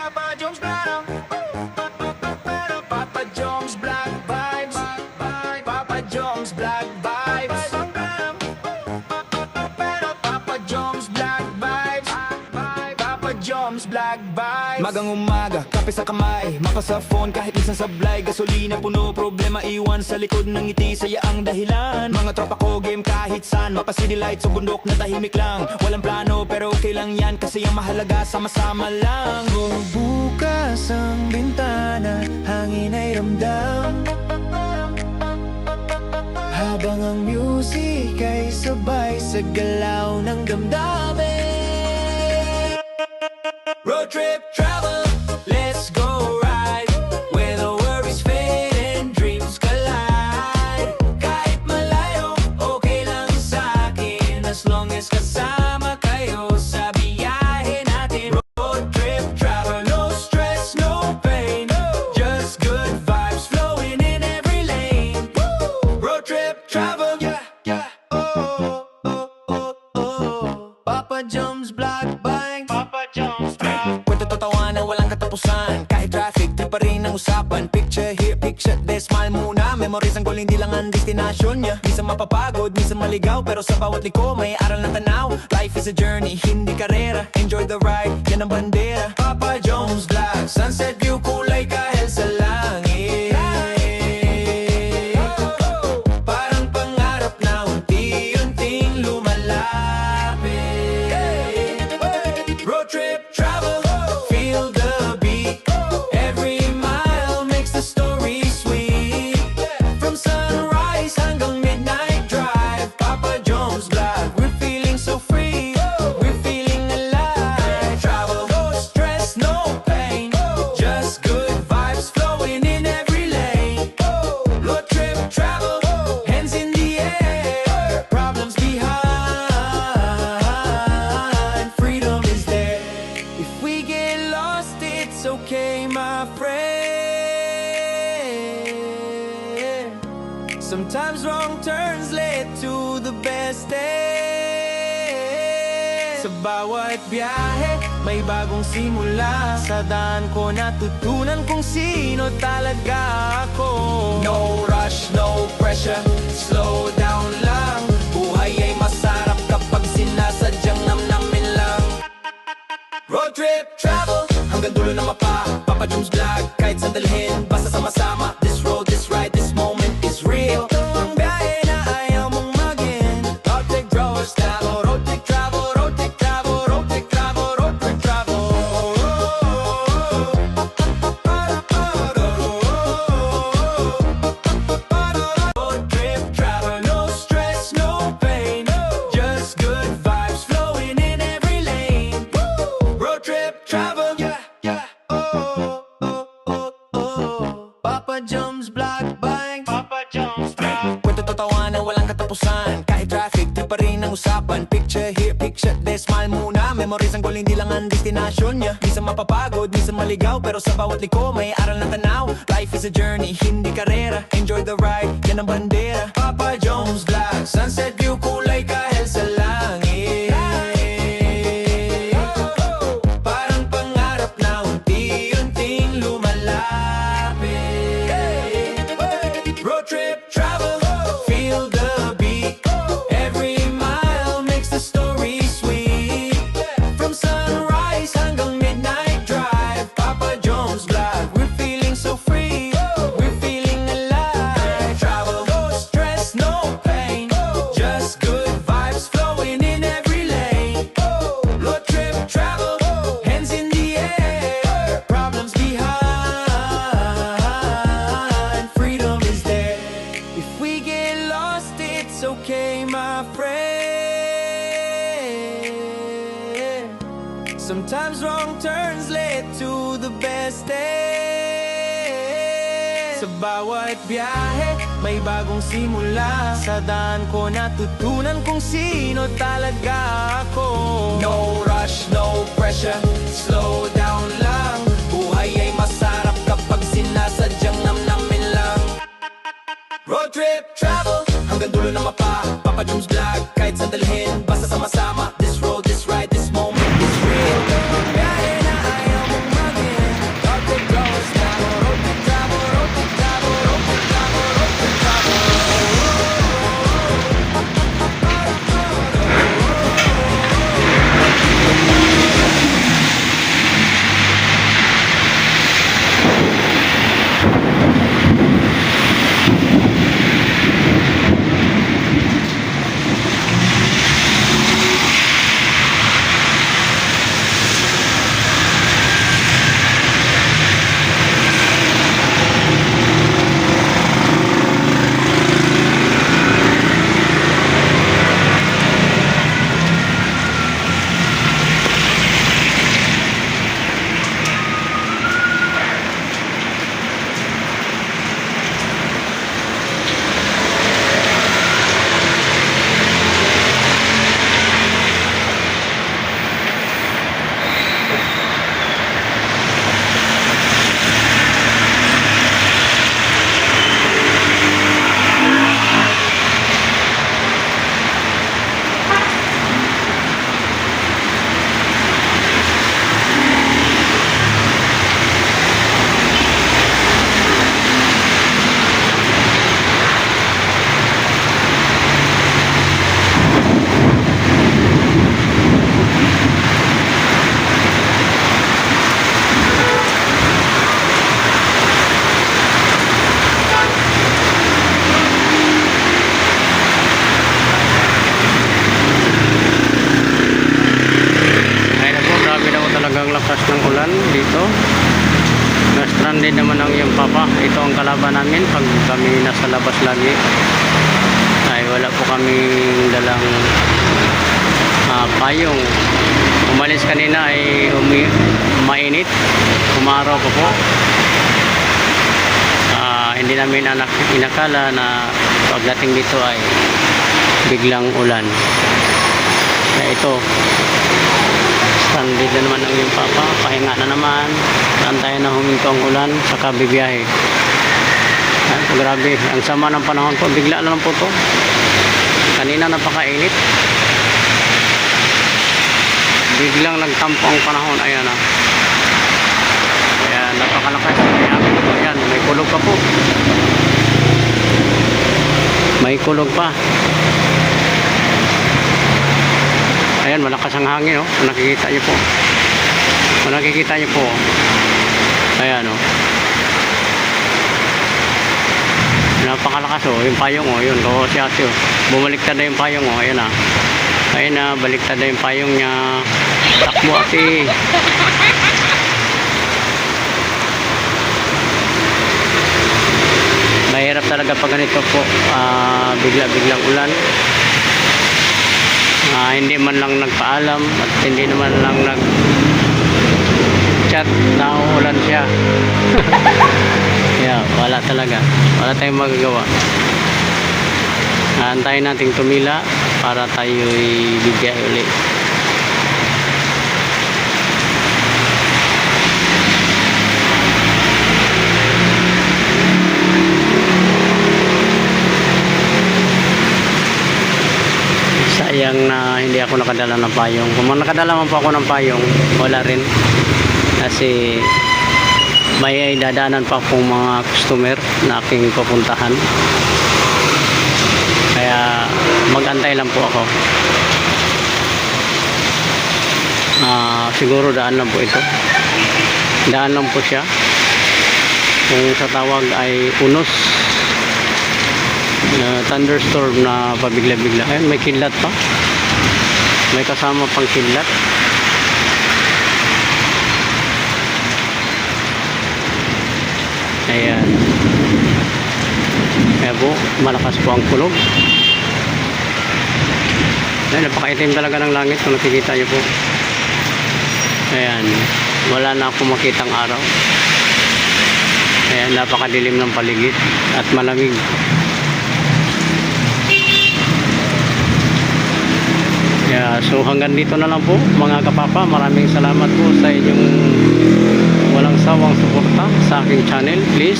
Papa Jones Black, Papa Jones Black vibes, Papa Jones Black vibes, Papa Jones Black vibes, Papa Jones Black vibes. Magang umaga, kape sa kamay, mapa sa phone kahit minsan sablay. Gasolina puno, problema iwan sa likod ng ngiti, saya ang dahilan. Mga tropa ko game kahit saan, mapa city lights o bundok na tahimik lang. Walang plano pero okay lang yan, kasi ang mahalaga sama-sama lang. Bukas ang bintana, hangin ay ramdam, habang ang music ay sabay sa galaw ng damdamin. Road trip travel, let's go ride, where the worries fade and dreams collide. Kahit malayo, okay lang sa'kin, as long as kasama kayo sa biyahe natin. Road trip travel, no stress, no pain, just good vibes flowing in every lane. Road trip travel, yeah, yeah, oh, oh, oh, oh. Papa Jones Black Bike, Papa Jones Black. Kwento tawanan, walang katapusan, kahit traffic, di pa rin ang usapan. Picture here, picture there, smile muna. Memories ang goal, hindi lang ang destination niya. Minsan mapapagod, minsan maligaw, pero sa bawat liko may aral na tanaw. Life is a journey, hindi karera. Enjoy the ride, yan ang bandera. Papa Jones Black, sunset view, kulay kahit sa langit. Parang pangarap na unti-unting lumalapit. Road trip travel, feel the beat. Every mile makes the story sweet. From sunrise hanggang midnight drive, Papa Jones Black, we're feeling so free, we're feeling alive. Travel, no stress, no pain, just good vibes flowing in every lane. Road trip travel, hands in the air, problems behind, freedom is there. If we get lost, it's okay, my friend. Sometimes wrong turns lead to the best end. Sa bawat biyahe, may bagong simula. Sa daan ko natutunan kung sino talaga ako. No rush, no pressure, slow down lang. Buhay ay masarap kapag sinasadyang namnamin lang. Road trip travel, hanggang dulo na mapa. Papa Jones Black, kahit sandalhin, basta sama-sama. This road, this ride, this moment is real. Ito ang biyahe na ayaw mong magin. Road trip travel, road trip travel, road trip travel, road trip travel, road trip travel. Road trip travel, no stress, no pain, just good vibes flowing in every lane. Road trip travel, yeah, yeah, oh, oh, oh, oh. Papa Jones Black Bike, Papa Jones Black. Kwento tawanan, walang katapusan, kahit traffic, di pa rin ang usapan. Picture here, picture there, smile muna. Memories ang goal, hindi lang ang destination niya. Minsan mapapagod, minsan maligaw, pero sa bawat liko may aral na tanaw. Life is a journey, hindi karera. Enjoy the ride, yan ang bandera. Papa Jones Black, sunset view, kulay kahit sa langit. Parang pangarap na unti-unting lumalapit. Road trip travel, feel the beat. Every mile makes the story sweet. From sunrise hanggang midnight drive, Papa Jones Black, we're feeling so free, we're feeling alive. Travel, no stress, no pain, just good vibes flowing in every lane. Road trip travel, hands in the air, problems behind, freedom is there. If we get lost, it's okay, my friend. Sometimes wrong turns lead to the best end. Sa bawat biyahe, may bagong simula. Sa daan ko natutunan kung sino talaga ako. No rush, no pressure, slow down lang. Buhay ay masarap kapag sinasadyang namnamin lang. Road trip travel, hanggang dulo na mapa. Papa Jones Black, kahit sandalhin, basta sama-sama. This road, this ride, this moment is real. Biyahe na ayaw mong maging. pag kami nasa labas lagi ay wala po kaming dalang payong. Umalis kanina ay mainit, umaraw pa po. Hindi namin inakala na pagdating dito ay biglang ulan. Kaya ito, stranded na naman ang iyong papa, pahinga na naman, antayin na huminto ang ulan, saka bibiyahe. Ay, grabe, ang sama ng panahon po, bigla na lang po to. Kanina napakainit, biglang nagtampo ang panahon. Ayan na, kaya napakalakas. Ayan, may kulog pa po, may kulog pa. Ayan, malakas ang hangin, oh. Kung nakikita nyo po. Kung nakikita nyo po. Ayan, oh. Napakalakas, oh. Yung payong, oh. Yun, oh, si ate, oh. Bumaliktad na yung payong, oh. Ayan, ah. Ayan na, baliktad na yung payong niya. Takbo, ate. Mahirap talaga pag ganito po. Bigla-biglang ulan. Hindi man lang nagpaalam at hindi naman lang nag-chat na uulan siya. Yeah, wala talaga. Wala tayong magagawa. Antayin nating tumila para tayo'y bibiyahe ulit. Sayang na hindi ako nakadala ng payong. Kung nakadala man po ako ng payong, wala rin. Kasi may dadaanan pa pong mga customer na aking pupuntahan. Kaya mag-antay lang po ako. Siguro daan lang po ito. Daan lang po siya. Kung sa tawag ay unos. Thunderstorm na pabigla-bigla. Ayun, may kidlat pa. May kasama pang kidlat. Ayan. Kaya po, malakas po ang kulog. Ayan, napakaitim talaga ng langit kung nakikita nyo po. Ayan, wala na akong makitang araw. Ayan, napakadilim ng paligid at malamig. Yeah, so hanggang dito na lang po mga kapapa. Maraming salamat po sa inyong walang sawang suporta sa aking channel. Please,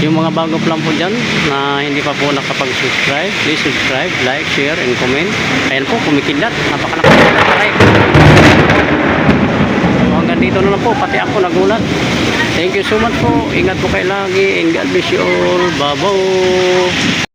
yung mga bago pa lang po dyan na hindi pa po nakapag-subscribe, please subscribe, like, share, and comment. Ayan po, kumikidlat. Napakalakas na taray. So hanggang dito na lang po, pati ako nagulat. Thank you so much po. Ingat po kayo lagi and God bless you all. Bye-bye.